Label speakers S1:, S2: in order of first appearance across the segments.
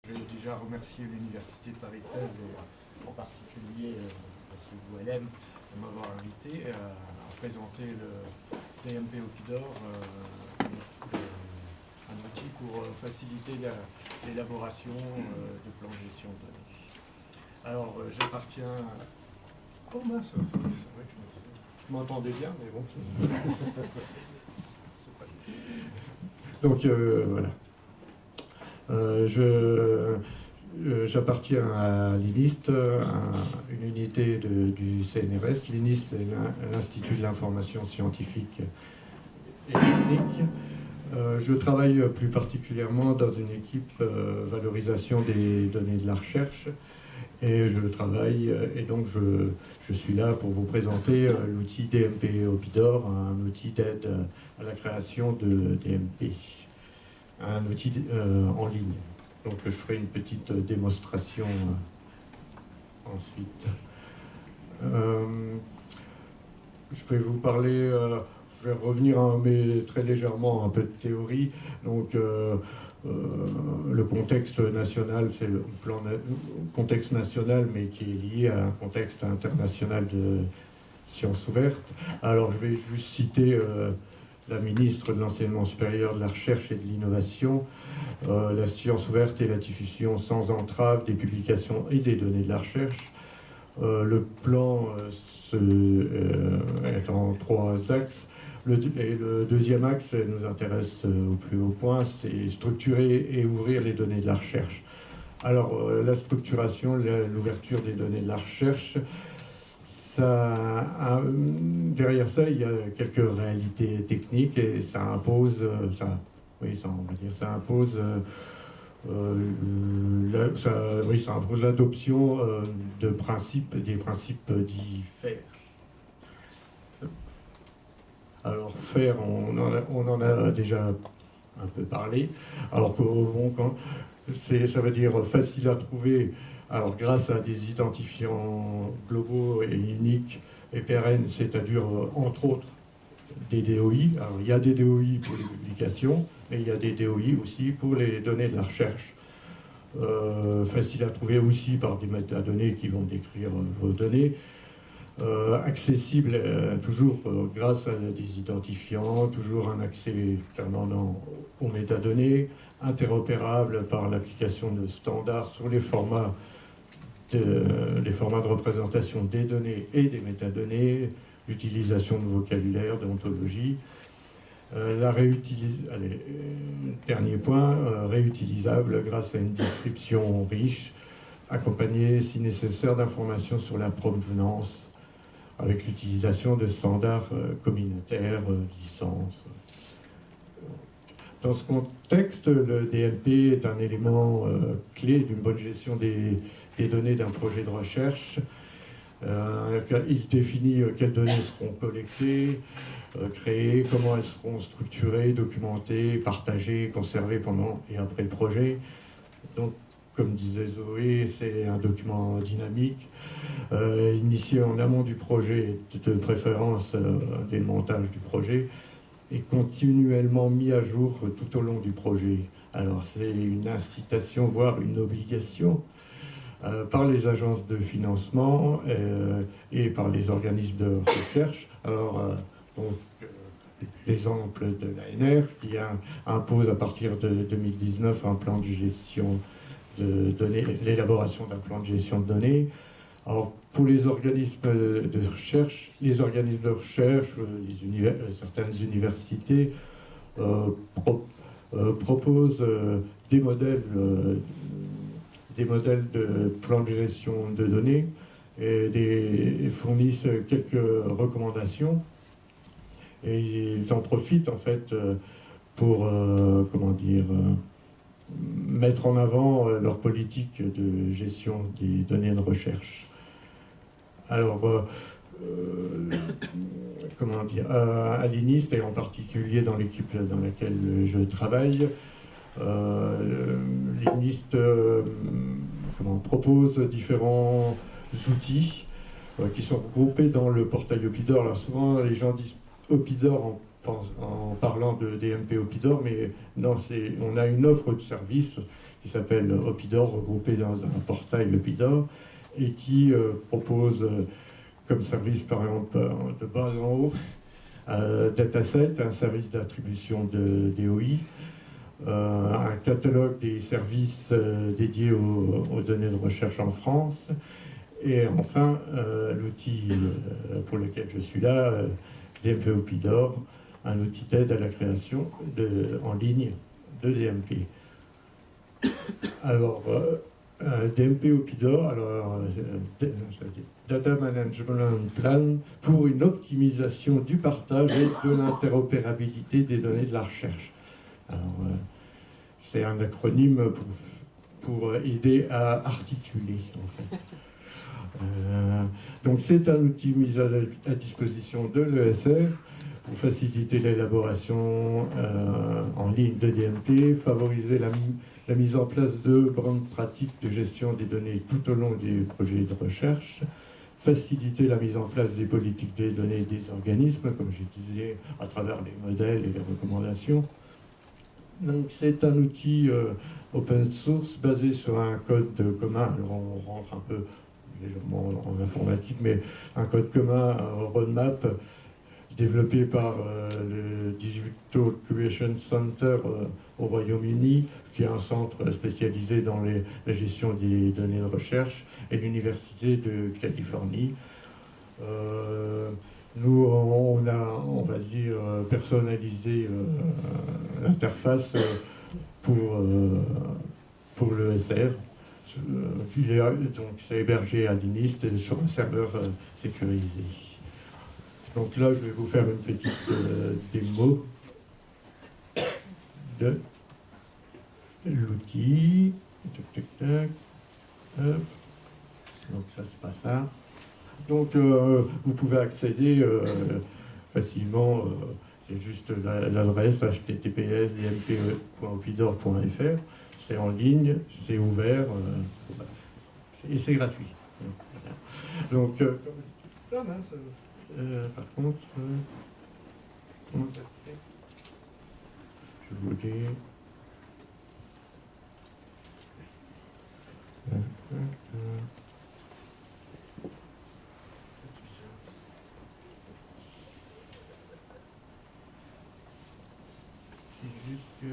S1: Je vais déjà remercier l'Université de Paris 13 et en particulier M. Boualem de m'avoir invité à présenter le DMP Opidor, un outil pour faciliter l'élaboration de plans de gestion de données. Alors, j'appartiens... Oh mince, c'est vrai que je m'entendais bien, mais bon... Donc, voilà. J'appartiens à l'INIST, une unité du CNRS. l'INIST est l'Institut de l'information scientifique et technique. Je travaille plus particulièrement dans une équipe valorisation des données de la recherche. Et je travaille, et donc je suis là pour vous présenter l'outil DMP Opidor, un outil d'aide à la création de DMP, un outil en ligne. Donc je ferai une petite démonstration ensuite. Je vais vous parler, je vais revenir mais très légèrement un peu de théorie. Donc le contexte national, c'est le contexte national, mais qui est lié à un contexte international de sciences ouvertes. Alors je vais juste citer la ministre de l'Enseignement supérieur, de la Recherche et de l'Innovation. La science ouverte et la diffusion sans entrave des publications et des données de la recherche. Le plan est en 3 axes. Le deuxième axe nous intéresse au plus haut point, c'est structurer et ouvrir les données de la recherche. Alors, la structuration, l'ouverture des données de la recherche, derrière ça, il y a quelques réalités techniques et ça impose, ça impose l'adoption des principes dits FAIR. Alors FAIR, on en a déjà un peu parlé. Alors que bon, ça veut dire facile à trouver. Alors grâce à des identifiants globaux et uniques et pérennes, c'est-à-dire entre autres des DOI. Alors il y a des DOI pour les publications, mais il y a des DOI aussi pour les données de la recherche. Facile à trouver aussi par des métadonnées qui vont décrire vos données. Accessible toujours grâce à des identifiants, toujours un accès permanent aux métadonnées, interopérable par l'application de standards sur les formats de représentation des données et des métadonnées, l'utilisation de vocabulaire, d'ontologie. Dernier point, réutilisable grâce à une description riche, accompagnée si nécessaire d'informations sur la provenance, avec l'utilisation de standards communautaires, licences. Dans ce contexte, le DMP est un élément clé d'une bonne gestion des données d'un projet de recherche. Il définit quelles données seront collectées, créées, comment elles seront structurées, documentées, partagées, conservées pendant et après le projet. Donc, comme disait Zoé, c'est un document dynamique, initié en amont du projet, de préférence dès le montage du projet, et continuellement mis à jour tout au long du projet. Alors c'est une incitation, voire une obligation, par les agences de financement et par les organismes de recherche. Alors, l'exemple de l'ANR qui impose à partir de 2019 un plan de gestion de données, l'élaboration d'un plan de gestion de données. Alors, pour les organismes de recherche, certaines universités proposent des modèles de plan de gestion de données et fournissent quelques recommandations. Et ils en profitent en fait pour, mettre en avant leur politique de gestion des données de recherche. Alors, à l'INIST et en particulier dans l'équipe dans laquelle je travaille, l'INIST propose différents outils qui sont regroupés dans le portail Opidor. Alors souvent, les gens disent Opidor en parlant de DMP Opidor, mais non, on a une offre de service qui s'appelle Opidor, regroupé dans un portail Opidor, et qui propose comme service, par exemple, de bas en haut, Dataset, un service d'attribution de DOI, un catalogue des services dédiés aux données de recherche en France, et enfin l'outil pour lequel je suis là, DMP Opidor, un outil d'aide à la création en ligne de DMP. Alors, DMP Opidor, alors, Data Management Plan pour une optimisation du partage et de l'interopérabilité des données de la recherche. Alors, c'est un acronyme pour aider à articuler, en fait. Donc c'est un outil mis à disposition de l'ESR pour faciliter l'élaboration en ligne de DMP, favoriser la mise en place de bonnes pratiques de gestion des données tout au long des projets de recherche, faciliter la mise en place des politiques des données des organismes, comme je disais, à travers les modèles et les recommandations. Donc c'est un outil open source basé sur un code commun. Alors on rentre un peu légèrement en informatique, mais un code commun, un roadmap développé par le Digital Creation Center au Royaume-Uni, qui est un centre spécialisé dans la gestion des données de recherche, et l'Université de Californie. Nous, on a, on va dire, personnalisé l'interface pour l'ESR. Donc c'est hébergé à l'INIST sur un serveur sécurisé. Donc là, je vais vous faire une petite démo de l'outil. Donc ça, c'est pas ça. Donc vous pouvez accéder facilement, c'est juste l'adresse https://dmp.opidor.fr. C'est en ligne, c'est ouvert et c'est gratuit. Donc, par contre, comment ça se fait ? Je voulais. C'est juste que.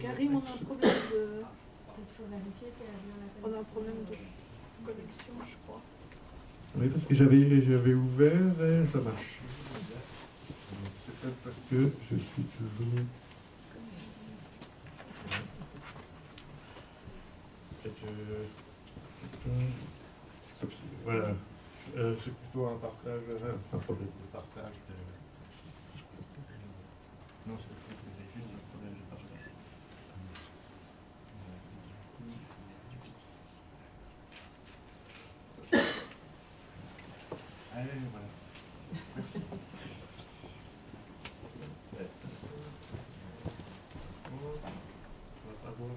S2: Karim, on a un problème de.
S3: Il faut vérifier si elle a bien la
S2: On a un problème de connexion, je crois.
S1: Oui, parce que j'avais ouvert et ça marche. C'est peut-être parce que je suis toujours. Voilà. C'est plutôt un partage, un problème de partage. Non, c'est juste un problème de partage. Allez, voilà. Merci. On va pas voir.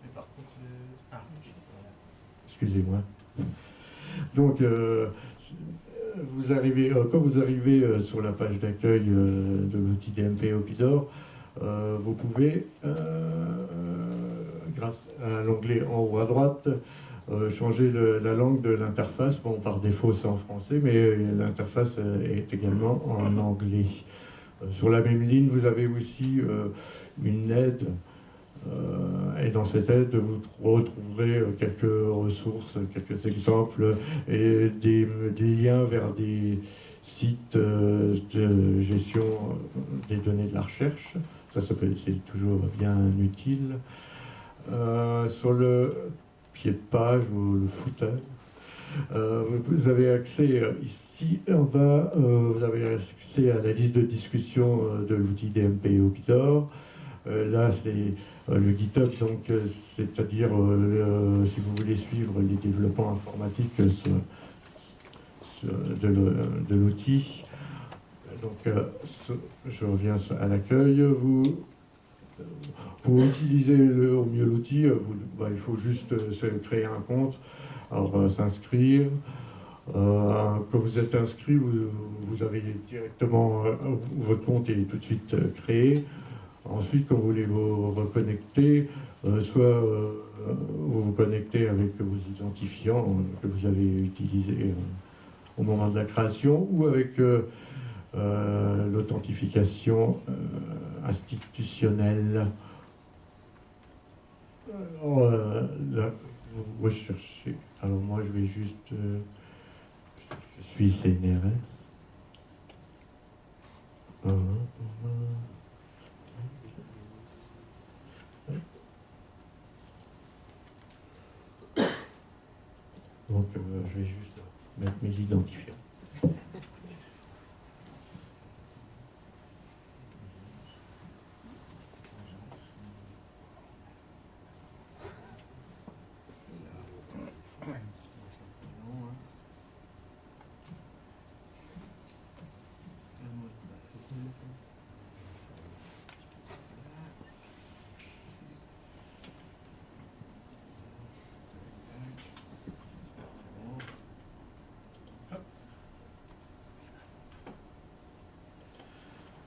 S1: Mais par contre, excusez-moi. Donc, vous arrivez, quand vous arrivez sur la page d'accueil de l'outil DMP Opidor, vous pouvez, grâce à l'onglet en haut à droite, changer la langue de l'interface. Bon, par défaut, c'est en français, mais l'interface est également en anglais. Sur la même ligne, vous avez aussi une aide. Et dans cette aide, vous retrouverez quelques ressources, quelques exemples et des liens vers des sites de gestion des données de la recherche. Ça, c'est toujours bien utile. Sur le pied de page ou le footer, vous avez accès ici en bas, vous avez accès à la liste de discussion de l'outil DMP Opidor. Là, c'est le GitHub, donc c'est-à-dire si vous voulez suivre les développements informatiques de l'outil. Donc, je reviens à l'accueil. Pour utiliser au mieux l'outil, il faut juste se créer un compte Alors, s'inscrire. Quand vous êtes inscrit, vous avez directement, votre compte est tout de suite créé. Ensuite, quand vous voulez vous reconnecter, soit vous vous connectez avec vos identifiants que vous avez utilisés au moment de la création, ou avec l'authentification institutionnelle. Alors, là, vous recherchez. Alors moi, je vais juste... je suis CNRS. Donc, je vais juste mettre mes identifiants.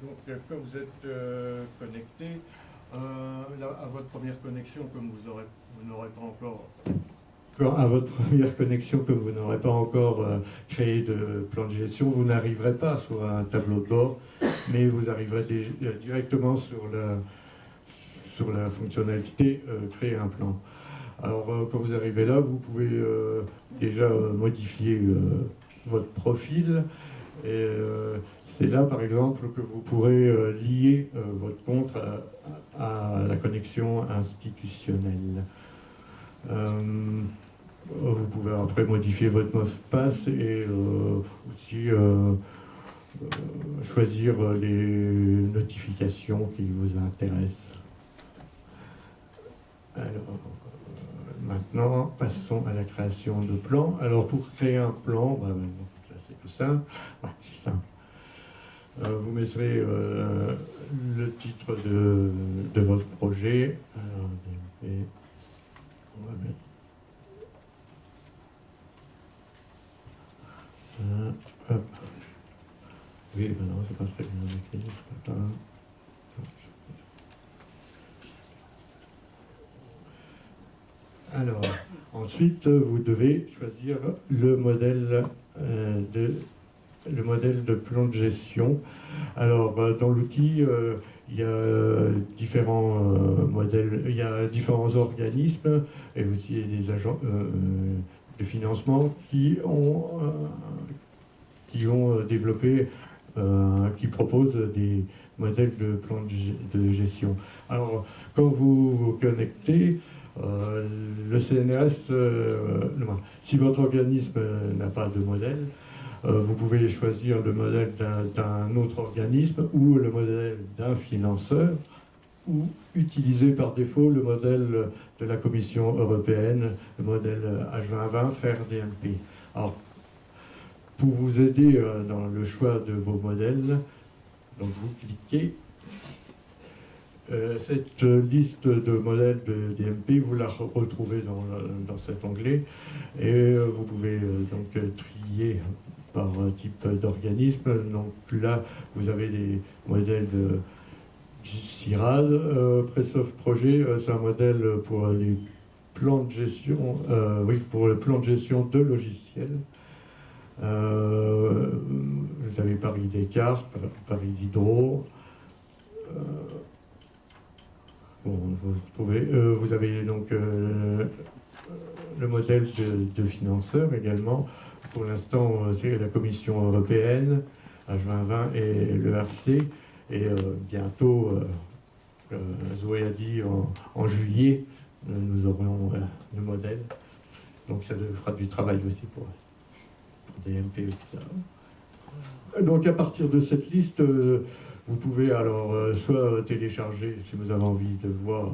S1: Donc, quand vous êtes connecté, à votre première connexion, comme vous n'aurez pas encore... À votre première connexion, comme vous n'aurez pas encore créé de plan de gestion, vous n'arriverez pas sur un tableau de bord, mais vous arriverez directement sur la fonctionnalité créer un plan. Alors, quand vous arrivez là, vous pouvez déjà modifier votre profil. Et c'est là, par exemple, que vous pourrez lier votre compte à la connexion institutionnelle. Vous pouvez après modifier votre mot de passe et aussi choisir les notifications qui vous intéressent. Alors, maintenant, passons à la création de plans. Alors, pour créer un plan, c'est tout simple. Ouais, c'est simple. Vous mettrez le titre de votre projet. Alors, on va mettre hop. Oui, ben non, c'est pas très bien écrit, c'est pas grave. Alors, ensuite, vous devez choisir le modèle de plan de gestion. Alors, dans l'outil, il y a différents modèles, il y a différents organismes et aussi des agents de financement qui ont développé, qui proposent des modèles de plan de gestion. Alors, quand vous vous connectez, le CNRS, si votre organisme n'a pas de modèle, vous pouvez choisir le modèle d'un autre organisme ou le modèle d'un financeur, ou utiliser par défaut le modèle de la Commission européenne, le modèle H2020 FAIR-DMP. Alors, pour vous aider dans le choix de vos modèles, donc vous cliquez. Cette liste de modèles de DMP, vous la retrouvez dans cet onglet et vous pouvez donc trier par type d'organisme. Donc là, vous avez des modèles de CIRAD, Presoft Projet, c'est un modèle pour les plans de gestion, oui, pour le plan de gestion de logiciels. Vous avez Paris Descartes, Paris Diderot. Bon, vous avez donc le modèle de financeur également. Pour l'instant, c'est la Commission européenne, H2020 et l'ERC. Et bientôt, Zoé a dit en juillet, nous aurons le modèle. Donc ça fera du travail aussi pour DMP, etc. Donc à partir de cette liste, vous pouvez alors soit télécharger, si vous avez envie de voir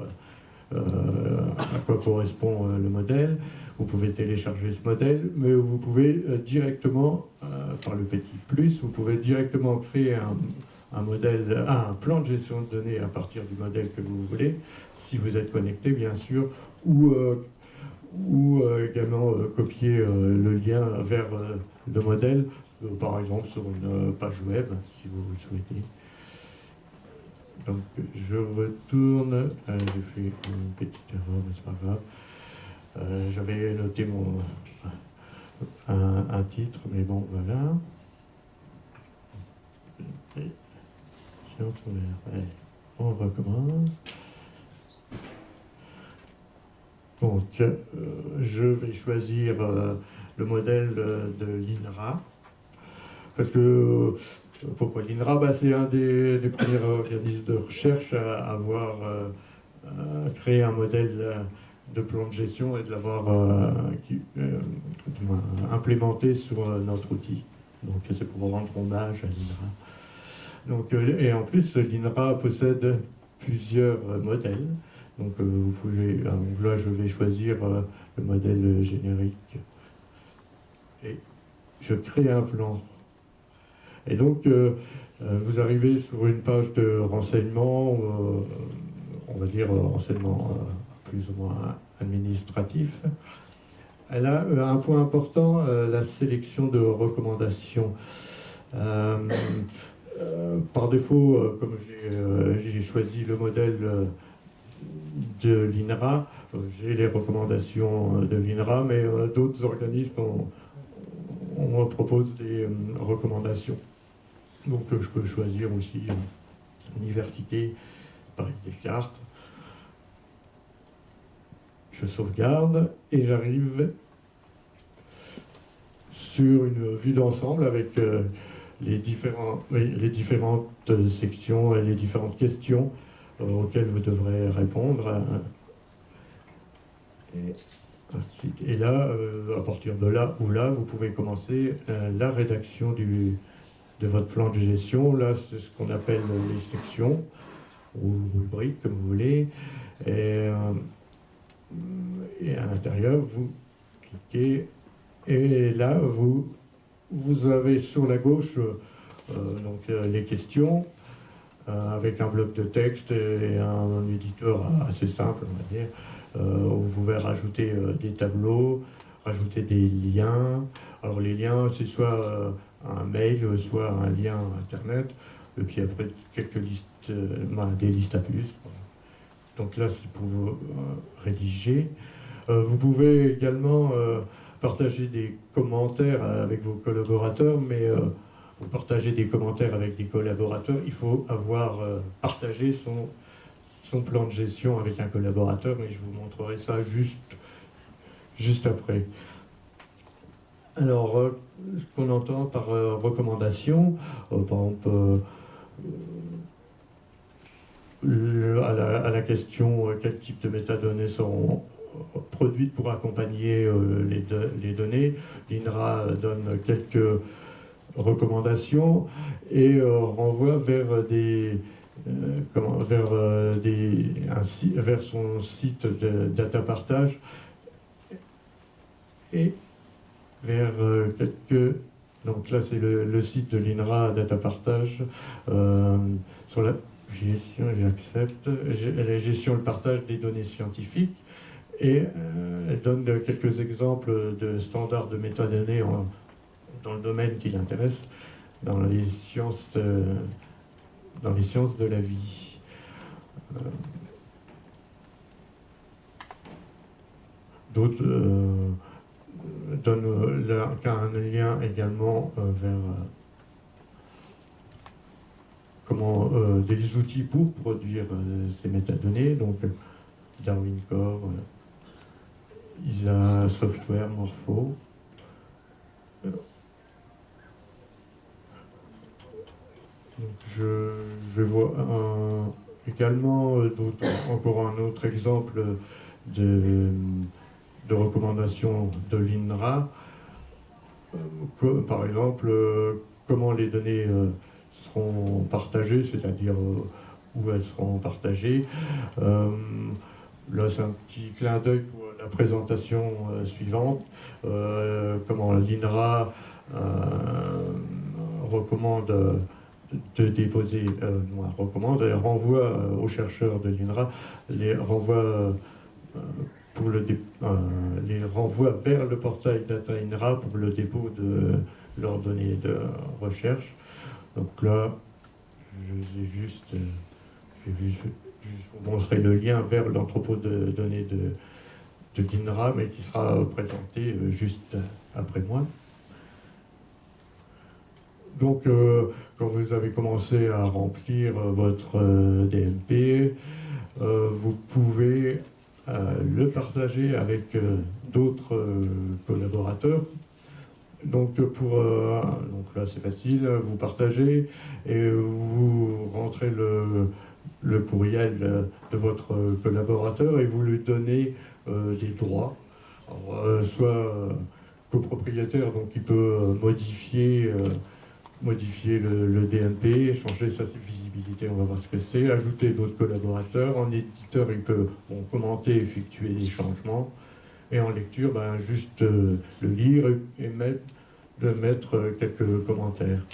S1: à quoi correspond le modèle, vous pouvez télécharger ce modèle, mais vous pouvez directement, par le petit plus, vous pouvez directement créer un modèle, un plan de gestion de données à partir du modèle que vous voulez, si vous êtes connecté bien sûr, ou ou également copier le lien vers le modèle, par exemple sur une page web, si vous le souhaitez. Donc je retourne, j'ai fait une petite erreur, mais c'est pas grave. J'avais noté un titre, mais bon, voilà. Et, allez, on recommence. Donc, je vais choisir le modèle de l'INRA. Parce que, pourquoi l'INRA? C'est un des premiers organismes de recherche à avoir créé un modèle de plan de gestion et de l'avoir implémenté sur notre outil. Donc, c'est pour rendre hommage à l'INRA. Donc, et en plus, l'INRA possède plusieurs modèles. Donc, vous pouvez, donc là, je vais choisir le modèle générique. Et je crée un plan. Et donc, vous arrivez sur une page de renseignement, on va dire renseignement plus ou moins administratif. Elle a un point important, la sélection de recommandations. Par défaut, comme j'ai choisi le modèle de l'INRA, j'ai les recommandations de l'INRA, mais d'autres organismes on propose des recommandations. Donc je peux choisir aussi université, Paris Descartes. Je sauvegarde et j'arrive sur une vue d'ensemble avec les différentes sections et les différentes questions auxquelles vous devrez répondre. Et là, à partir de là ou là, vous pouvez commencer la rédaction de votre plan de gestion. Là, c'est ce qu'on appelle les sections, ou rubriques, comme vous voulez. Et à l'intérieur, vous cliquez, et là, vous avez sur la gauche donc, les questions, avec un bloc de texte et un éditeur assez simple, on va dire. Vous pouvez rajouter des tableaux, rajouter des liens. Alors les liens, c'est soit un mail, soit un lien internet, et puis après quelques listes, des listes à puces. Donc là, c'est pour rédiger. Vous pouvez également partager des commentaires avec vos collaborateurs, mais pour partager des commentaires avec des collaborateurs, il faut avoir partagé son plan de gestion avec un collaborateur, et je vous montrerai ça juste après. Alors, ce qu'on entend par recommandation, par exemple, à la question quel type de métadonnées seront produites pour accompagner les données, l'INRA donne quelques recommandations et renvoie vers vers son site de data partage et vers quelques... Donc là, c'est le site de l'INRA data partage sur la gestion, j'accepte, la gestion et le partage des données scientifiques, et elle donne quelques exemples de standards de métadonnées dans le domaine qui l'intéresse, dans les sciences de la vie. D'autres donnent un lien également vers des outils pour produire ces métadonnées, donc Darwin Core, ISA Software, Morpho. Donc je vois également encore un autre exemple de recommandation de l'INRA, par exemple comment les données seront partagées, c'est-à-dire où elles seront partagées. Là, c'est un petit clin d'œil pour la présentation suivante. Comment l'INRA recommande de déposer, renvoie aux chercheurs de l'INRA, les renvoie les renvoie vers le portail Data INRA pour le dépôt de leurs données de recherche. Donc là, je vais juste vous montrer le lien vers l'entrepôt de données de l'INRA, mais qui sera présenté juste après moi. Donc, quand vous avez commencé à remplir votre DMP, vous pouvez le partager avec d'autres collaborateurs. Donc, donc là, c'est facile, vous partagez et vous rentrez le courriel de votre collaborateur et vous lui donnez des droits. Alors, soit copropriétaire, donc il peut modifier le DMP, changer sa visibilité, on va voir ce que c'est, ajouter d'autres collaborateurs. En éditeur, il peut commenter, effectuer des changements. Et en lecture, juste le lire et mettre quelques commentaires.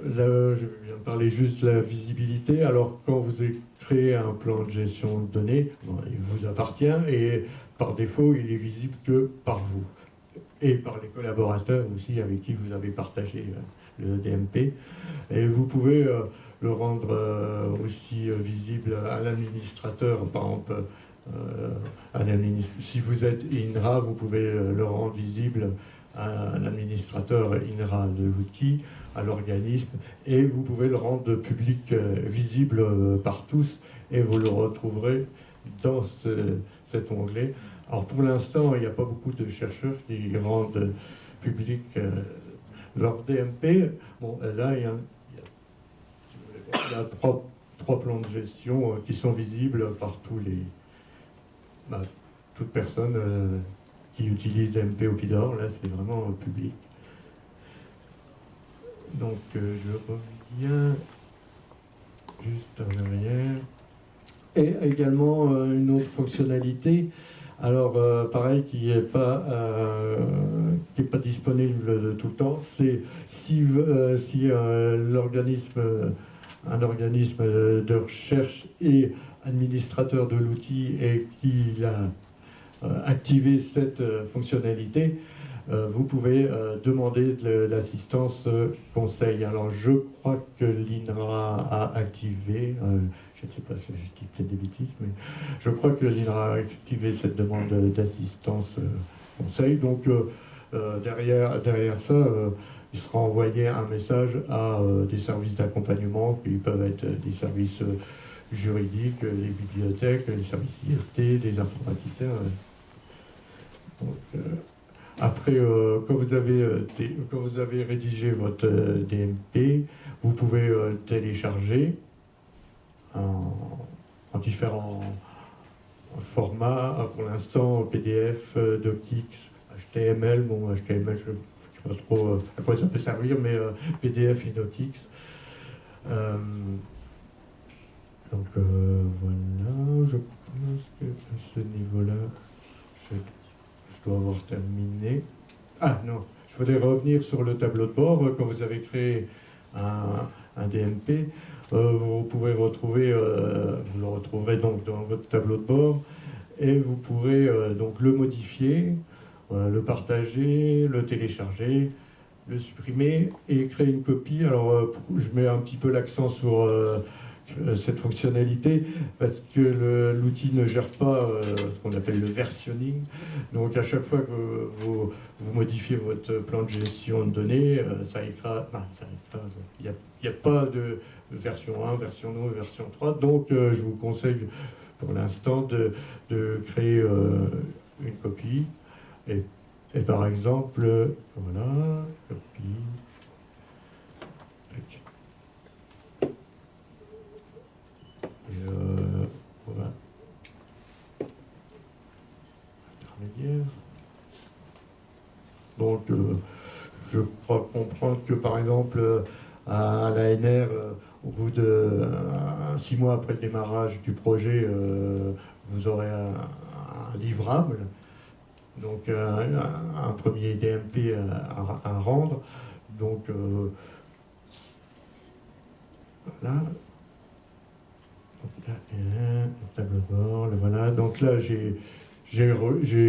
S1: Là, je viens de parler juste de la visibilité. Alors, quand vous créez un plan de gestion de données, il vous appartient et par défaut, il est visible que par vous et par les collaborateurs aussi avec qui vous avez partagé le DMP. Et vous pouvez le rendre aussi visible à l'administrateur. Par exemple, si vous êtes INRA, vous pouvez le rendre visible à l'administrateur INRA de l'outil, à l'organisme, et vous pouvez le rendre public, visible par tous, et vous le retrouverez dans cet onglet. Alors pour l'instant, il n'y a pas beaucoup de chercheurs qui rendent public leur DMP. Bon, là, il y a trois plans de gestion qui sont visibles par toute personne qui utilise DMP au Pidor. Là, c'est vraiment public. Donc, je reviens juste en arrière. Et également, une autre fonctionnalité. Alors, pareil, qui n'est pas disponible tout le temps, c'est si un organisme de recherche est administrateur de l'outil et qu'il a activé cette fonctionnalité, vous pouvez demander de l'assistance conseil. Alors, je crois que l'INRA a activé, je ne sais pas si je dis peut-être des bêtises, mais je crois que l'INRA a activé cette demande d'assistance conseil. Donc, derrière ça, il sera envoyé un message à des services d'accompagnement qui peuvent être des services juridiques, les bibliothèques, les services IST, des informaticiens. Donc, après, quand vous avez rédigé votre DMP, vous pouvez télécharger en différents formats. Pour l'instant, PDF, DocX, HTML. Bon, HTML, je ne sais pas trop à quoi ça peut servir, mais PDF et DocX. Donc voilà, je pense que à ce niveau-là, je dois avoir terminé. Ah non, je voudrais revenir sur le tableau de bord. Quand vous avez créé un DMP, vous pouvez retrouver, vous le retrouverez donc dans votre tableau de bord, et vous pourrez donc le modifier, le partager, le télécharger, le supprimer et créer une copie. Alors je mets un petit peu l'accent sur cette fonctionnalité parce que l'outil ne gère pas ce qu'on appelle le versionning. Donc à chaque fois que vous modifiez votre plan de gestion de données, ça écrase. Il n'y a pas de version 1, version 2, version 3. Donc je vous conseille pour l'instant de créer une copie. Et par exemple, voilà, copie. Et voilà. Intermédiaire. Donc, je crois comprendre que par exemple, à l'ANR, au bout de 6 mois après le démarrage du projet, vous aurez un livrable. Donc un premier DMP à rendre. Donc voilà. Donc là, un tableau de bord, le voilà. Donc là, j'ai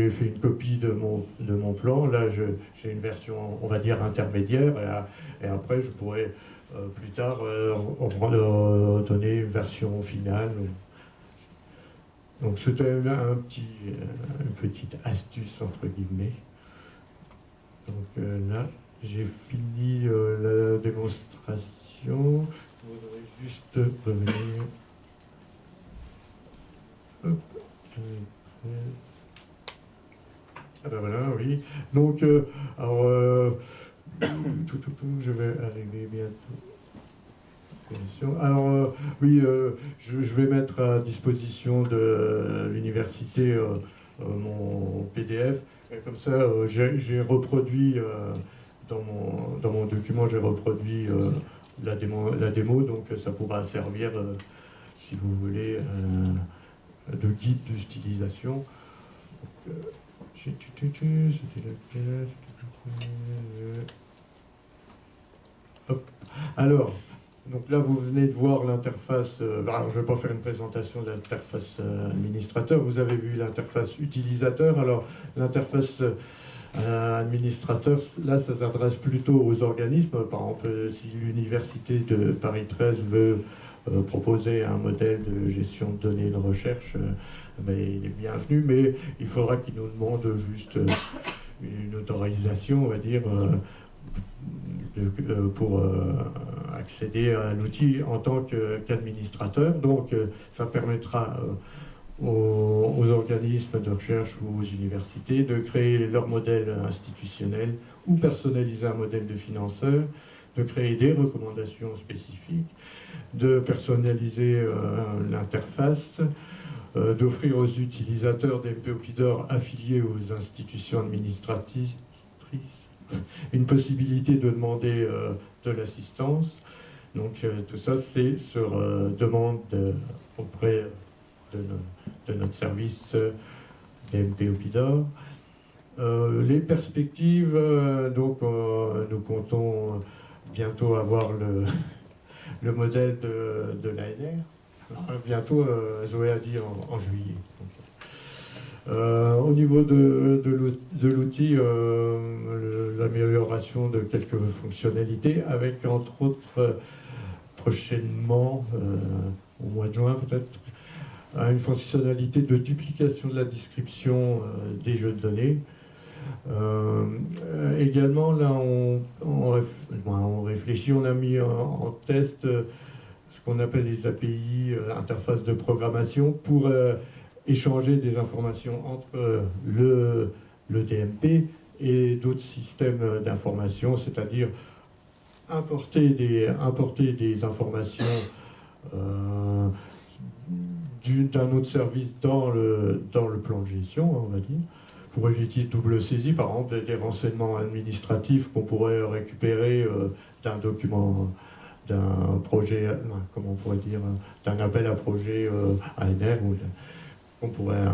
S1: fait une copie de mon plan. Là, j'ai une version, on va dire, intermédiaire. Et après, je pourrais plus tard donner une version finale. Donc c'était une petite astuce, entre guillemets. Donc là, j'ai fini la démonstration. Je voudrais juste revenir. Hop. Ah ben voilà, oui. Donc, alors, je vais arriver bientôt. Alors, oui, je vais mettre à disposition de l'université mon PDF. Et comme ça, j'ai reproduit, dans mon document, j'ai reproduit la démo, donc ça pourra servir, si vous voulez, de guide d'utilisation. C'était lequel? Hop. Alors, donc là, vous venez de voir l'interface. Alors, je ne vais pas faire une présentation de l'interface administrateur. Vous avez vu l'interface utilisateur. Alors, l'interface administrateur, là, ça s'adresse plutôt aux organismes. Par exemple, si l'université de Paris 13 veut proposer un modèle de gestion de données de recherche, ben, il est bienvenu, mais il faudra qu'il nous demande juste une autorisation, on va dire, pour accéder à l'outil en tant qu'administrateur. Donc ça permettra aux organismes de recherche ou aux universités de créer leur modèle institutionnel ou personnaliser un modèle de financeur, de créer des recommandations spécifiques, de personnaliser l'interface, d'offrir aux utilisateurs d'MP Opidor affiliés aux institutions administratrices une possibilité de demander de l'assistance. Donc tout ça, c'est sur demande auprès de notre service d'MP Opidor. Les perspectives, donc nous comptons bientôt avoir le modèle de l'ANR. Bientôt, Zoé a dit en juillet. Au niveau de l'outil, l'amélioration de quelques fonctionnalités, avec entre autres prochainement, au mois de juin peut-être, une fonctionnalité de duplication de la description des jeux de données. Également, là, on réfléchit, on a mis en test ce qu'on appelle les API, interface de programmation, pour échanger des informations entre le DMP et d'autres systèmes d'information, c'est-à-dire importer des informations d'un autre service dans le plan de gestion, on va dire, pour éviter double saisie, par exemple des renseignements administratifs qu'on pourrait récupérer d'un document, d'un projet, comment on pourrait dire, d'un appel à projet ANR, ou qu'on pourrait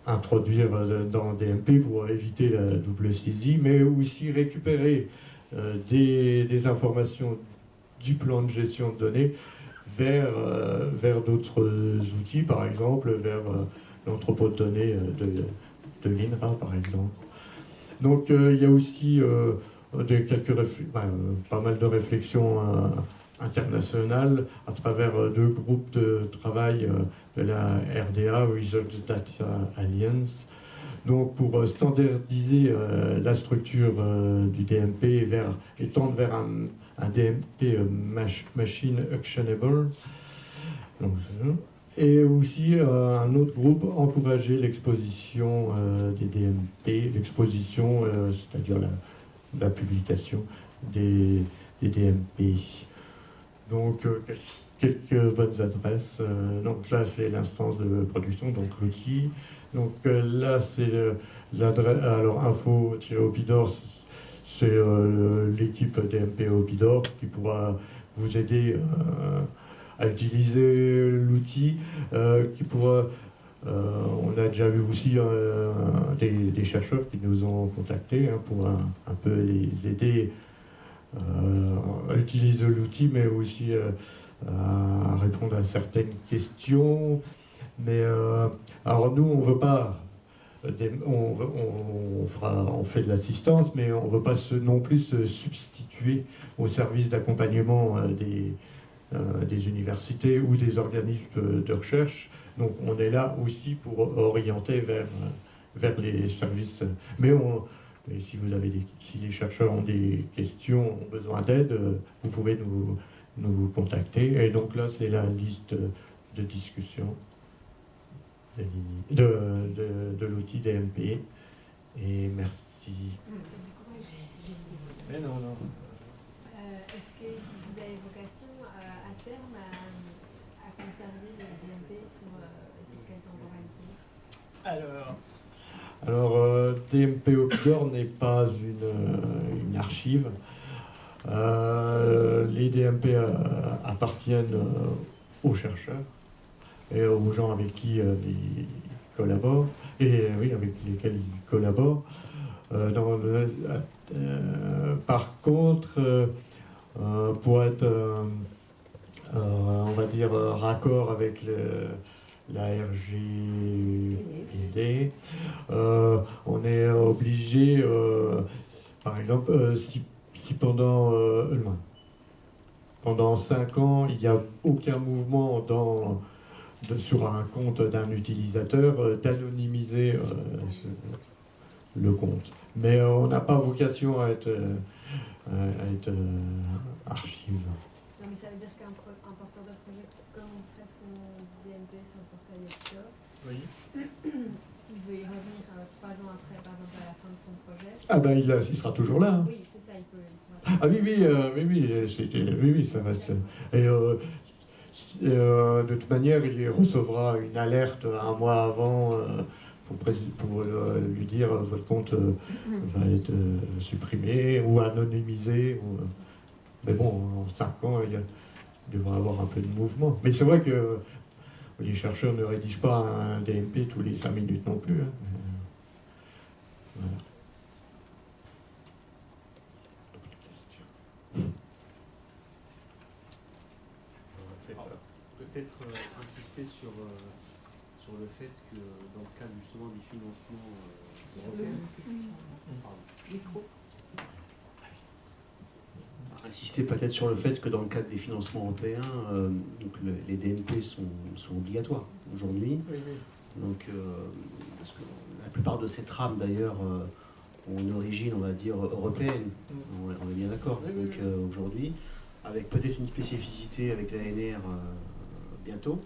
S1: introduire dans DMP pour éviter la double saisie, mais aussi récupérer des informations du plan de gestion de données vers d'autres outils, pas vers l'entrepôt de données de l'INRA, par exemple. Donc il y a aussi pas mal de réflexions internationales à travers deux groupes de travail de la RDA, Results Data Alliance, donc pour standardiser la structure du DMP et tendre vers un DMP Machine Actionable. Donc, et aussi un autre groupe, encourager l'exposition des DMP, l'exposition, c'est-à-dire la publication des DMP. Donc quelques bonnes adresses. Donc là c'est l'instance de production, donc l'outil. Donc là c'est l'adresse, alors info-opidor, c'est l'équipe DMP Opidor qui pourra vous aider à utiliser l'outil, qui pourra, on a déjà vu aussi des chercheurs qui nous ont contactés pour un peu les aider à utiliser l'outil, mais aussi à répondre à certaines questions. Mais alors nous, on veut pas, on fait de l'assistance, mais on ne veut pas non plus se substituer au service d'accompagnement des universités ou des organismes de recherche. Donc on est là aussi pour orienter vers les services. Mais si si les chercheurs ont des questions, ont besoin d'aide, vous pouvez nous contacter. Et donc là, c'est la liste de discussion de l'outil DMP. Et merci. Mais non.
S3: Est-ce que vous avez vocation à terme à conserver les DMP sur quelle temporalité?
S1: Alors DMP Opidor n'est pas une archive. Les DMP appartiennent aux chercheurs et aux gens avec qui ils collaborent, et oui, avec lesquels ils collaborent. Par contre, pour être, on va dire, raccord avec la RGPD, on est obligé, par exemple, si pendant 5 ans, il n'y a aucun mouvement sur un compte d'un utilisateur, d'anonymiser le compte. Mais on n'a pas vocation à être archive.
S3: Non, mais ça veut dire qu'un porteur de projet commencerait son DMP, son portail Opidor.
S1: Oui.
S3: S'il veut y revenir 3 ans après, par exemple, à la fin de son projet.
S1: Ah ben il sera toujours là. Hein.
S3: Oui, c'est ça, il peut.
S1: Ah oui, ça reste. Et de toute manière, il recevra une alerte un mois avant pour lui dire votre compte va être supprimé ou anonymisé. Mais bon, en 5 ans, il devra y avoir un peu de mouvement. Mais c'est vrai que les chercheurs ne rédigent pas un DMP tous les 5 minutes non plus. Hein. Voilà.
S4: Peut-être insister sur le fait que dans le cadre justement des financements européens, insister peut-être sur le fait que dans le cadre des financements européens, donc les DMP sont obligatoires aujourd'hui.
S1: Oui.
S4: Donc, parce que la plupart de ces trames d'ailleurs ont une origine, on va dire, européenne. On est bien d'accord.
S1: Oui.
S4: Donc aujourd'hui, avec peut-être une spécificité avec l'ANR bientôt,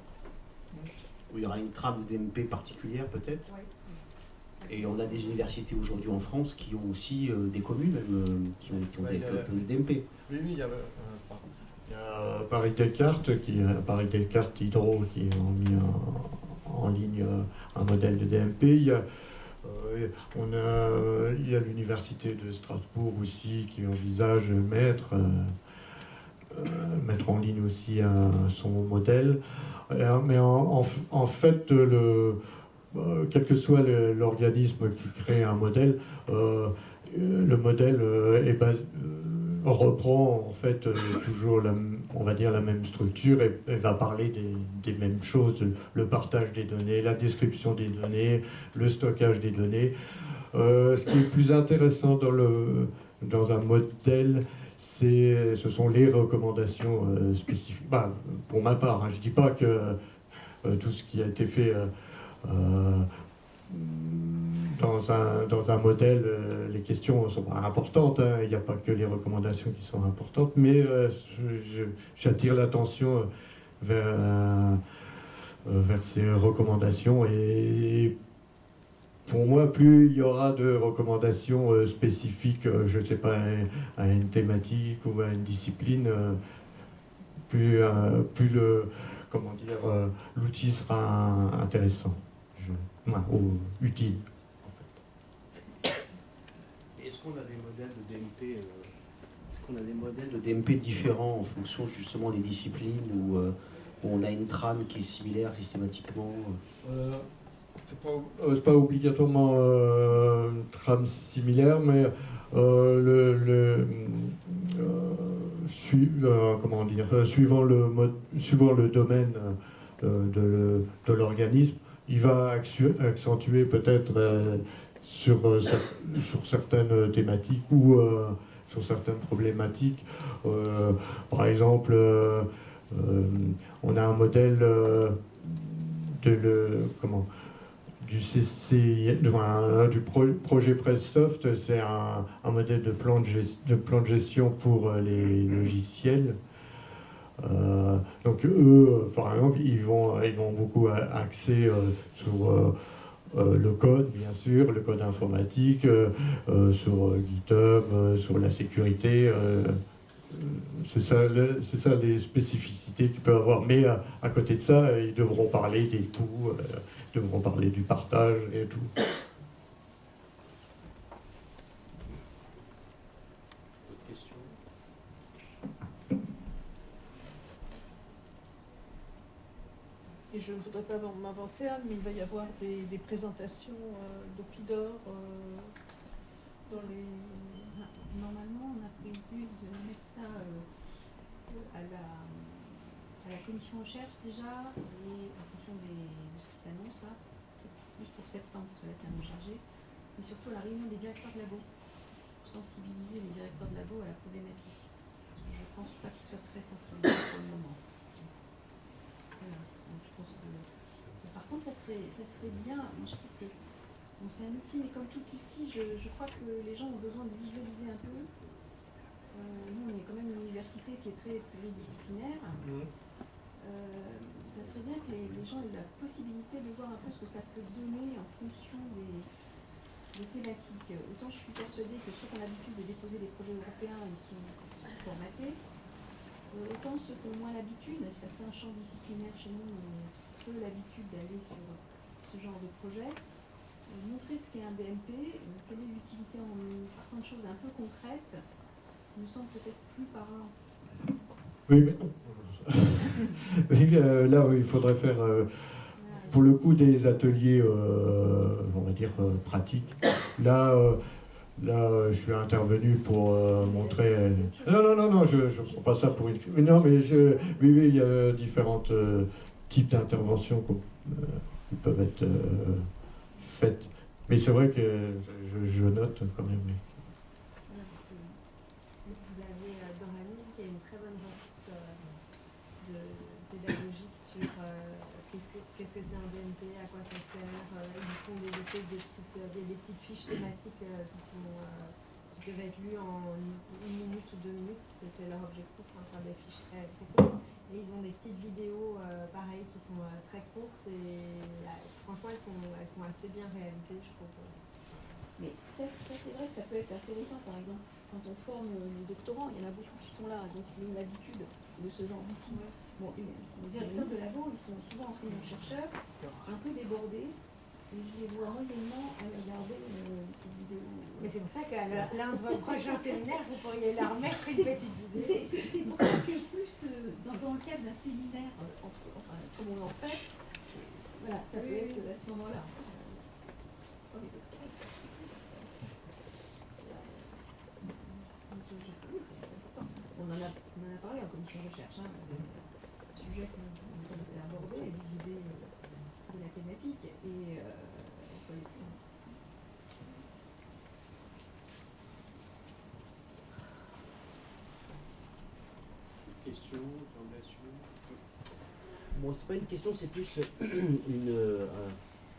S4: où il y aura une trame DMP particulière peut-être.
S3: Oui.
S4: Et on a des universités aujourd'hui en France qui ont aussi des communes même, qui ont développé le DMP.
S1: Oui, il y a Paris-Descartes, Hydro, qui ont mis en ligne un modèle de DMP. Il y a l'université de Strasbourg aussi qui envisage de mettre en ligne aussi son modèle. Mais en fait, quel que soit l'organisme qui crée un modèle, le modèle reprend en fait toujours on va dire la même structure et va parler des mêmes choses, le partage des données, la description des données, le stockage des données. Ce qui est plus intéressant dans un modèle, ce sont les recommandations spécifiques. Pour ma part, hein, je ne dis pas que tout ce qui a été fait dans un modèle, les questions ne sont pas importantes, hein. Il n'y a pas que les recommandations qui sont importantes, mais j'attire l'attention vers ces recommandations. Et pour moi, plus il y aura de recommandations spécifiques, je ne sais pas, à une thématique ou à une discipline, plus l'outil sera intéressant, ou utile.
S4: Est-ce qu'on a des modèles de DMP différents en fonction justement des disciplines où on a une trame qui est similaire systématiquement
S1: C'est pas obligatoirement une trame similaire, mais suivant le domaine de l'organisme, il va accentuer peut-être sur certaines thématiques ou sur certaines problématiques. Par exemple, on a un modèle du projet Pressoft, c'est un modèle de plan de gestion pour les logiciels. Donc eux, par exemple, ils vont beaucoup axer sur le code, bien sûr, le code informatique, sur GitHub, sur la sécurité. C'est ça les spécificités qu'ils peuvent avoir. Mais à côté de ça, ils devront parler des coûts, ils devront parler du partage et tout.
S5: D'autres questions?
S2: Et je ne voudrais pas m'avancer, Anne, mais il va y avoir des présentations d'Opidor dans les...
S6: Normalement, on a prévu de mettre ça à la commission recherche déjà, et en fonction de ce qui s'annonce là, plus pour septembre, parce que là c'est un peu chargé, mais surtout à la réunion des directeurs de labo, pour sensibiliser les directeurs de labo à la problématique. Parce que je ne pense pas qu'ils soient très sensibilisés pour le moment. Voilà. Donc je pense que... Par contre, ça serait bien, moi je trouve que bon, c'est un outil, mais comme tout outil, je crois que les gens ont besoin de visualiser un peu. Nous, on est quand même une université qui est très pluridisciplinaire. Ça serait bien que les gens aient la possibilité de voir un peu ce que ça peut donner en fonction des thématiques. Autant je suis persuadée que ceux qui ont l'habitude de déposer des projets européens, ils sont formatés. Autant ceux qui ont moins l'habitude, certains champs disciplinaires chez nous ont peu l'habitude d'aller sur ce genre de projet. Montrer ce qu'est un BMP, quelle est l'utilité en partant de choses un peu concrètes, me semble peut-être plus parlant.
S1: Oui, mais oui, là, il faudrait faire, pour le coup, des ateliers, on va dire, pratiques. Là, je suis intervenu pour montrer... Non, je ne prends pas ça pour une... Non, mais oui, il y a différents types d'interventions qui peuvent être... faites. Mais c'est vrai que je note quand même.
S3: Voilà, parce que vous avez dans la livre qui a une très bonne ressource pédagogique sur qu'est-ce que c'est un BNP, à quoi ça sert. Ils font des espèces des petites fiches thématiques qui peuvent être lues en 1 minute ou 2 minutes, parce que c'est leur objectif, faire des fiches très, très courtes. Et ils ont des petites vidéos pareilles qui sont très courtes et franchement elles sont assez bien réalisées, je trouve.
S6: Mais ça c'est vrai que ça peut être intéressant, par exemple, quand on forme les doctorants, il y en a beaucoup qui sont là, donc ils ont l'habitude de ce genre d'outils. Bon, les directeurs de labo, ils sont souvent enseignants-chercheurs, un peu débordés, et je les vois moyennement à regarder les vidéos.
S3: Mais c'est pour ça qu'à l'un de vos prochains séminaires, vous pourriez leur mettre une petite vidéo.
S6: C'est pour ça que plus dans le cadre d'un séminaire, comme on en fait, voilà, ça peut être à ce moment-là. On en a parlé en commission de recherche, le sujet qu'on commençait à aborder, et l'idée de la thématique, et on peut aller plus loin.
S5: Questions, interrogations?
S7: Bon, c'est pas une question, c'est plus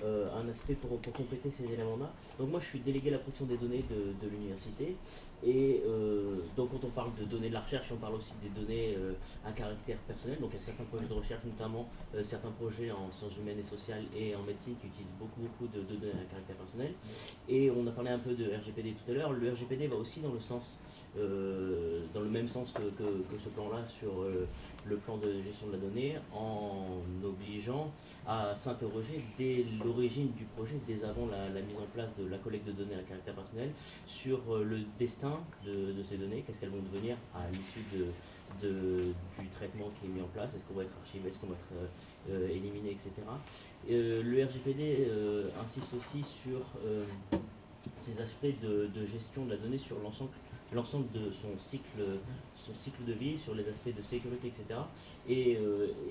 S7: un aspect pour compléter ces éléments-là. Donc moi, je suis délégué à la protection des données de l'université. Et donc quand on parle de données de la recherche, on parle aussi des données à caractère personnel. Donc il y a certains projets de recherche, notamment certains projets en sciences humaines et sociales et en médecine qui utilisent beaucoup de données à caractère personnel. Et on a parlé un peu de RGPD tout à l'heure. Le RGPD va aussi dans le même sens que ce plan-là sur le plan de gestion de la donnée, en obligeant à s'interroger dès l'origine du projet, dès avant la mise en place de la collecte de données à caractère personnel, sur le destin de ces données, qu'est-ce qu'elles vont devenir à l'issue du traitement qui est mis en place, est-ce qu'on va être archivé, est-ce qu'on va être éliminé, etc. Le RGPD insiste aussi sur ces aspects de gestion de la donnée sur l'ensemble de son cycle de vie, sur les aspects de sécurité, etc. Et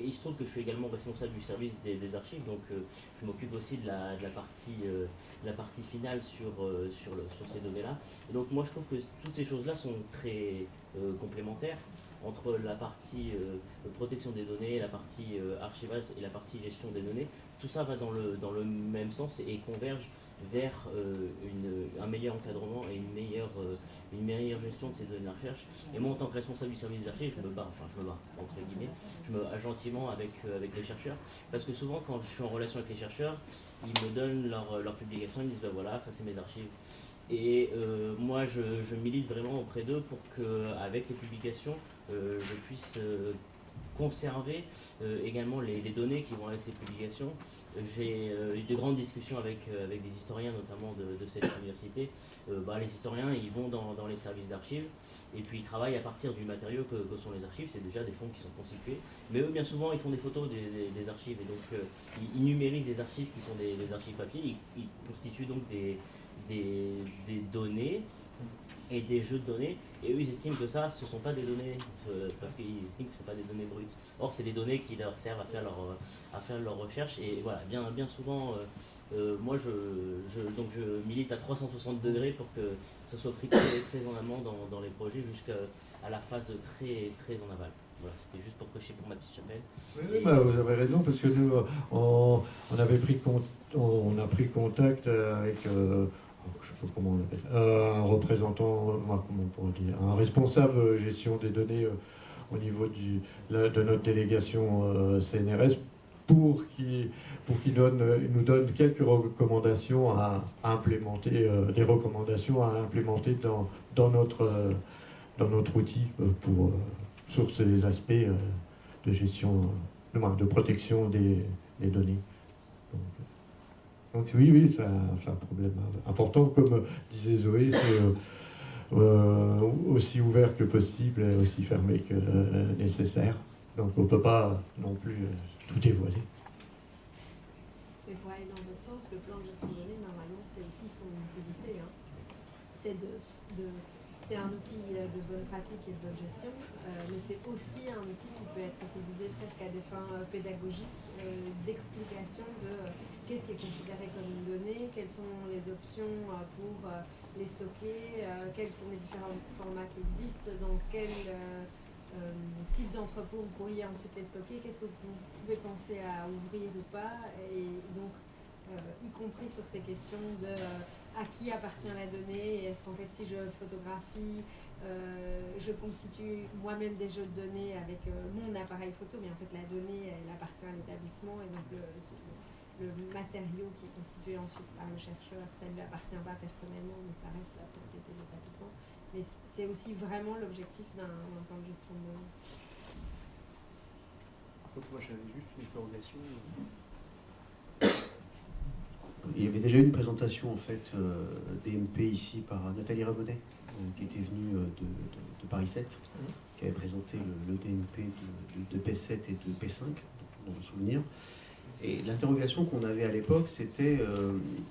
S7: il se trouve que je suis également responsable du service des archives, donc je m'occupe aussi de la partie finale sur ces données-là. Et donc moi je trouve que toutes ces choses-là sont très complémentaires entre la partie protection des données, la partie archivage et la partie gestion des données. Tout ça va dans le même sens et converge vers un meilleur encadrement et une meilleure gestion de ces données de recherche. Et moi, en tant que responsable du service des archives, je me bats, entre guillemets, je me bats gentiment avec les chercheurs, parce que souvent, quand je suis en relation avec les chercheurs, ils me donnent leur publication, ils me disent, ben voilà, ça c'est mes archives. Et moi, je milite vraiment auprès d'eux pour qu'avec les publications, je puisse conserver également les données qui vont avec ces publications. J'ai eu de grandes discussions avec des historiens, notamment de cette université. Les historiens, ils vont dans les services d'archives et puis ils travaillent à partir du matériau que sont les archives. C'est déjà des fonds qui sont constitués. Mais eux, bien souvent, ils font des photos des archives et donc ils numérisent des archives qui sont des archives papier. Ils constituent donc des données et des jeux de données, et eux ils estiment que ça, ce ne sont pas des données, parce qu'ils estiment que ce ne sont pas des données brutes. Or, c'est des données qui leur servent à faire leur recherche, et voilà, bien souvent, moi donc je milite à 360 degrés pour que ce soit pris très, très en amont dans les projets jusqu'à la phase très, très en aval. Voilà, c'était juste pour prêcher pour ma petite chapelle.
S1: Oui, vous avez raison, parce que nous, on a pris contact avec... je sais pas comment on appelle ça, un représentant, comment on pourrait dire, un responsable gestion des données au niveau de notre délégation CNRS pour qu'il nous donne quelques recommandations à implémenter, des recommandations à implémenter dans notre outil sur ces aspects de gestion, de protection des données. Donc oui, c'est un problème important. Comme disait Zoé, c'est aussi ouvert que possible et aussi fermé que nécessaire. Donc on ne peut pas non plus tout dévoiler.
S3: Mais pour aller dans votre sens, le plan de gestion de données, normalement, c'est aussi son utilité. Hein. C'est un outil de bonne pratique et de bonne gestion, mais c'est aussi un outil qui peut être utilisé presque à des fins pédagogiques, d'explication de qu'est-ce qui est considéré comme une donnée, quelles sont les options pour les stocker, quels sont les différents formats qui existent, dans quel type d'entrepôt vous pourriez ensuite les stocker, qu'est-ce que vous pouvez penser à ouvrir ou pas, et donc y compris sur ces questions de à qui appartient la donnée, et est-ce qu'en fait si je photographie, je constitue moi-même des jeux de données avec mon appareil photo, mais en fait la donnée elle appartient à l'établissement, et donc le matériau qui est constitué ensuite par le chercheur, ça ne lui appartient pas personnellement, mais ça reste la propriété de l'établissement. Mais c'est aussi vraiment l'objectif d'un plan de gestion de données.
S5: Par contre, moi j'avais juste une interrogation.
S4: Il y avait déjà eu une présentation en fait DMP ici par Nathalie Rabonnet, qui était venue de Paris 7, qui avait présenté le DMP de P7 et de P5, dans le souvenir. Et l'interrogation qu'on avait à l'époque, c'était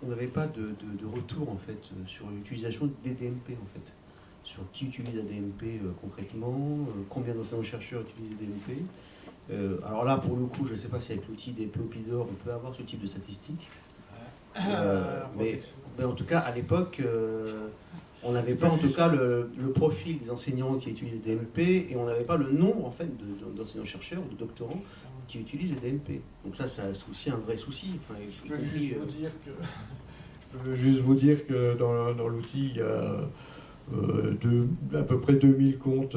S4: on n'avait pas de retour en fait sur l'utilisation des DMP en fait, sur qui utilise un DMP concrètement, combien d'enseignants-chercheurs utilisent des DMP. Alors là, pour le coup, je ne sais pas si avec l'outil DMP Opidor, on peut avoir ce type de statistiques. Mais en tout cas, à l'époque, on n'avait pas en tout cas le profil des enseignants qui utilisent des DMP, et on n'avait pas le nombre en fait d'enseignants-chercheurs ou de doctorants qui utilisent les DMP. Donc ça, c'est aussi un vrai souci. Enfin,
S1: Je peux juste vous dire que dans l'outil, il y a à peu près 2000 comptes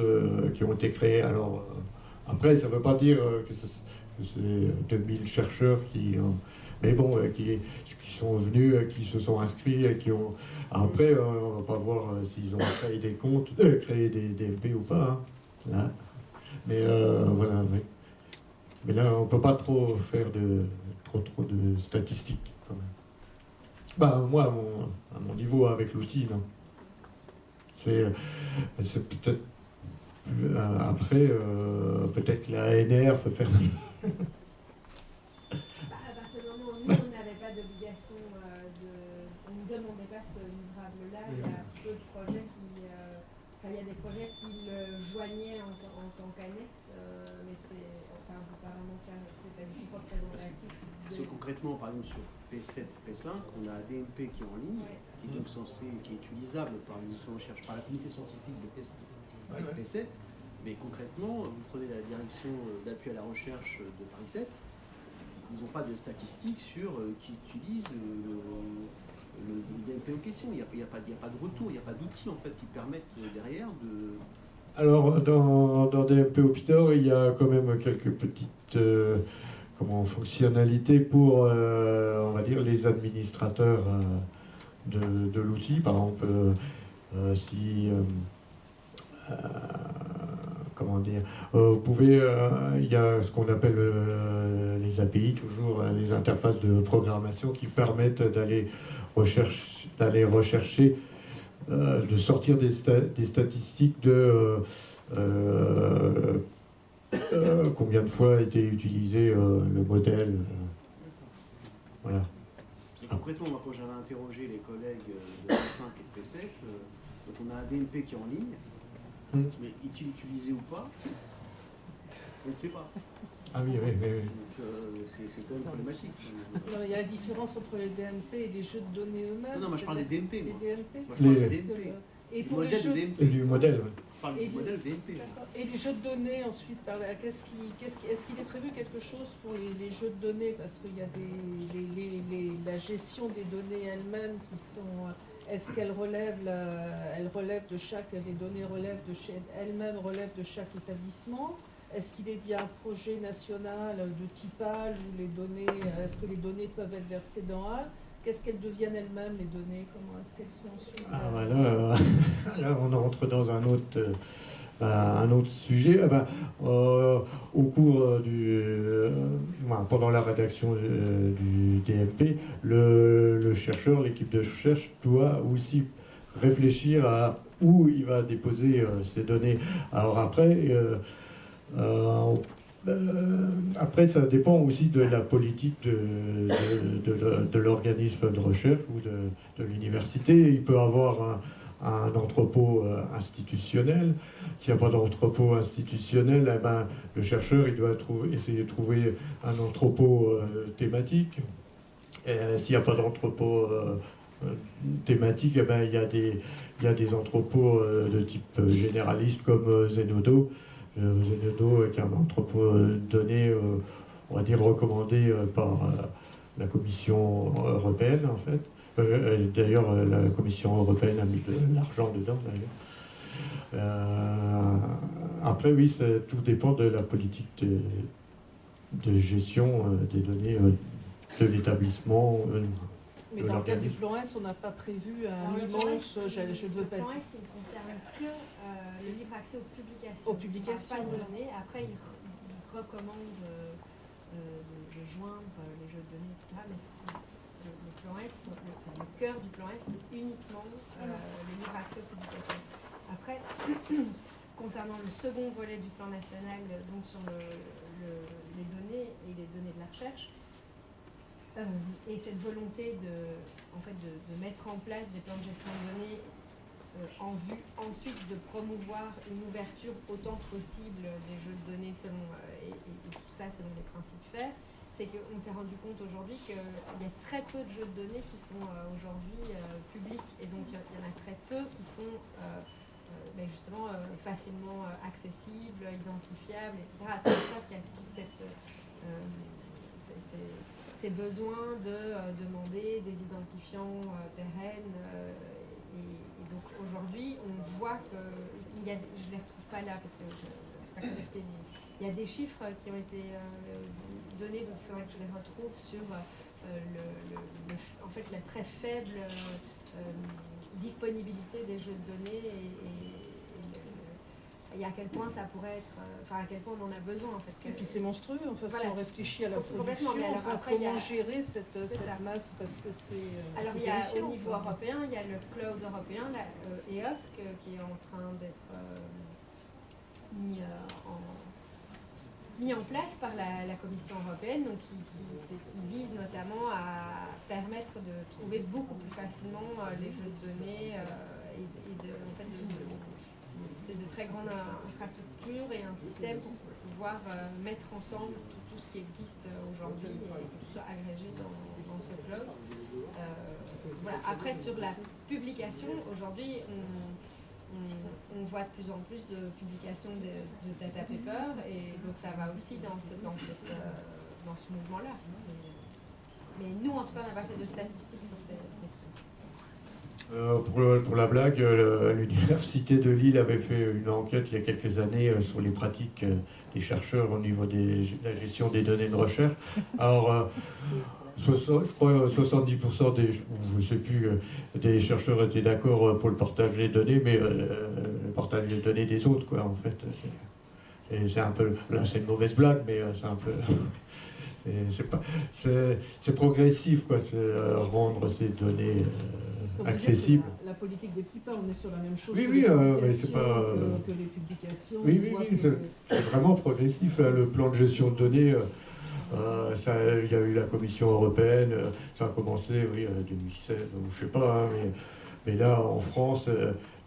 S1: qui ont été créés. Alors, après, ça ne veut pas dire que c'est 2000 chercheurs mais bon, qui sont venus, qui se sont inscrits, qui ont... Après, on ne va pas voir s'ils ont créé des comptes, créé des DMP ou pas. Hein. Mais voilà, oui. Mais là, on ne peut pas trop faire trop de statistiques, quand même. Moi, à mon niveau, avec l'outil, non. C'est peut-être... après, peut-être la ANR peut faire...
S3: À partir du moment où nous, on n'avait pas d'obligation, on ne Comme on dépasse ce livrable-là, il y a peu de projets qui... il y a des projets qui le joignaient en tant qu'annexe, mais on ne peut pas vraiment faire, c'est pas du tout représentatif.
S5: Parce que concrètement, par exemple sur P7, P5, on a un DMP qui est en ligne, qui est donc qui est utilisable par les institutions de recherche, par la communauté scientifique de P7, mais concrètement, vous prenez la direction d'appui à la recherche de Paris 7, ils n'ont pas de statistiques sur qui utilise le DMP en question. Il n'y a pas de retour, il n'y a pas d'outils en fait qui permettent derrière de...
S1: Alors, dans DMP Opidor, il y a quand même quelques petites fonctionnalités pour, on va dire, les administrateurs de l'outil. Par exemple, si... comment dire, vous pouvez, il y a ce qu'on appelle les API, toujours les interfaces de programmation qui permettent d'aller rechercher, de sortir des statistiques de combien de fois a été utilisé le modèle. Voilà.
S5: Et concrètement, moi, quand j'avais interrogé les collègues de P5 et de P7, donc on a un DMP qui est en ligne, mais est-il utilisé ou pas? On ne sait pas.
S1: Ah oui.
S5: Donc c'est quand même problématique.
S2: Alors, il y a la différence entre les DMP et les jeux de données eux-mêmes.
S5: Non, moi je parle des DMP. Moi,
S2: Les DMP.
S5: moi je parle
S1: Les-
S5: des DMP.
S2: Et
S5: Du
S2: pour les
S5: modèle
S2: jeux
S5: de DMP.
S1: Et du modèle. ouais.
S5: Je parle
S2: Et
S5: du modèle DMP.
S2: D'accord. Et les jeux de données ensuite, est-ce qu'il est prévu quelque chose pour les jeux de données? Parce qu'il y a la gestion des données elles-mêmes qui sont... Est-ce qu'elles relèvent, les données elles-mêmes relèvent de chaque établissement? Est-ce qu'il est bien un projet national de TIPAL où est-ce que les données peuvent être versées dans HAL? Qu'est-ce qu'elles deviennent elles-mêmes, les données? Comment est-ce qu'elles sont ensuite?
S1: Ah, voilà, là, on entre dans un autre sujet. Au cours pendant la rédaction du DMP, le chercheur, l'équipe de recherche doit aussi réfléchir à où il va déposer ces données. Alors après, ça dépend aussi de la politique de l'organisme de recherche ou de l'université. Il peut avoir un entrepôt institutionnel. S'il n'y a pas d'entrepôt institutionnel, le chercheur il doit essayer de trouver un entrepôt thématique. S'il n'y a pas d'entrepôt thématique, il y a des entrepôts de type généraliste comme Zenodo. Zenodo est un entrepôt de données, on va dire, recommandé par la Commission européenne, en fait. D'ailleurs, la Commission européenne a mis de l'argent dedans, d'ailleurs. Après, oui, tout dépend de la politique de gestion des données de l'établissement.
S2: Mais dans le cadre du plan S, on n'a pas prévu un immense... Je ne veux pas...
S3: Le plan S, il ne concerne que le libre accès aux publications.
S2: Aux publications,
S3: Pas de
S2: voilà.
S3: données. Après, il recommande de joindre les jeux de données, etc. Mais le plan S, le cœur du plan S, c'est uniquement le libre accès aux publications. Après, concernant le second volet du plan national, donc sur les données et les données de la recherche, et cette volonté de mettre en place des plans de gestion de données en vue ensuite de promouvoir une ouverture autant que possible des jeux de données et tout ça selon les principes FAIR, c'est qu'on s'est rendu compte aujourd'hui qu'il y a très peu de jeux de données qui sont aujourd'hui publics, et donc il y en a très peu qui sont justement facilement accessibles, identifiables, etc. C'est pour ça qu'il y a toute ces besoins de demander des identifiants pérennes. Et donc aujourd'hui, on voit que, je ne les retrouve pas là parce que je ne suis pas connectée, mais il y a des chiffres qui ont été donnés, donc il faudrait que je les retrouve sur en fait, la très faible disponibilité des jeux de données et à quel point ça pourrait être, à quel point on en a besoin en fait.
S2: Et puis c'est monstrueux, enfin,
S3: Voilà.
S2: si on réfléchit à la
S3: Complètement,
S2: production,
S3: mais alors
S2: enfin,
S3: après,
S2: comment gérer cette masse, parce que c'est
S3: Alors
S2: c'est
S3: il y a
S2: terrifiant,
S3: au niveau
S2: enfin.
S3: européen, il y a le cloud européen, la EOSC, qui est en train d'être mis mis en place par la Commission européenne, donc qui vise notamment à permettre de trouver beaucoup plus facilement les jeux de données en fait, une espèce de très grande infrastructure et un système pour pouvoir mettre ensemble tout ce qui existe aujourd'hui et que ce soit agrégé dans ce cloud. Voilà. Après, sur la publication, aujourd'hui, on voit de plus en plus de publications de data paper, et donc ça va aussi dans ce mouvement-là. Mais nous, en tout cas, on n'a pas fait de statistiques sur ces questions.
S1: Pour la blague, l'université de Lille avait fait une enquête il y a quelques années sur les pratiques des chercheurs au niveau de la gestion des données de recherche. Alors, je crois 70% je sais plus, des chercheurs étaient d'accord pour le partage des données, mais le partage des données des autres, quoi, en fait. C'est un peu, là c'est une mauvaise blague, mais c'est un peu... C'est progressif, quoi, rendre ces données accessibles.
S2: La politique des PIPA, on est sur la même chose
S1: Oui,
S2: que,
S1: mais c'est pas,
S2: que les publications.
S1: Oui, c'est vraiment progressif. Le plan de gestion de données, il y a eu la Commission européenne, ça a commencé, oui, 2016, ou je sais pas, hein, mais là, en France,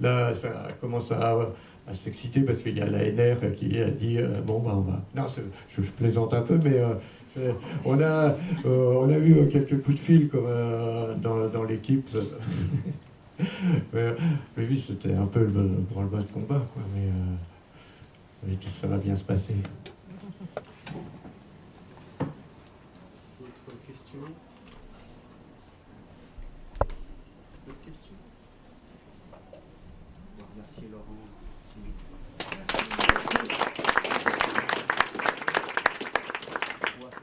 S1: là, ça commence à s'exciter parce qu'il y a l'ANR qui a dit, bon, ben, on va... Non, je plaisante un peu, mais... on a eu quelques coups de fil comme, dans l'équipe. mais oui, c'était un peu le branle-bas de combat, quoi. Mais ça va bien se passer.
S5: D'autres questions?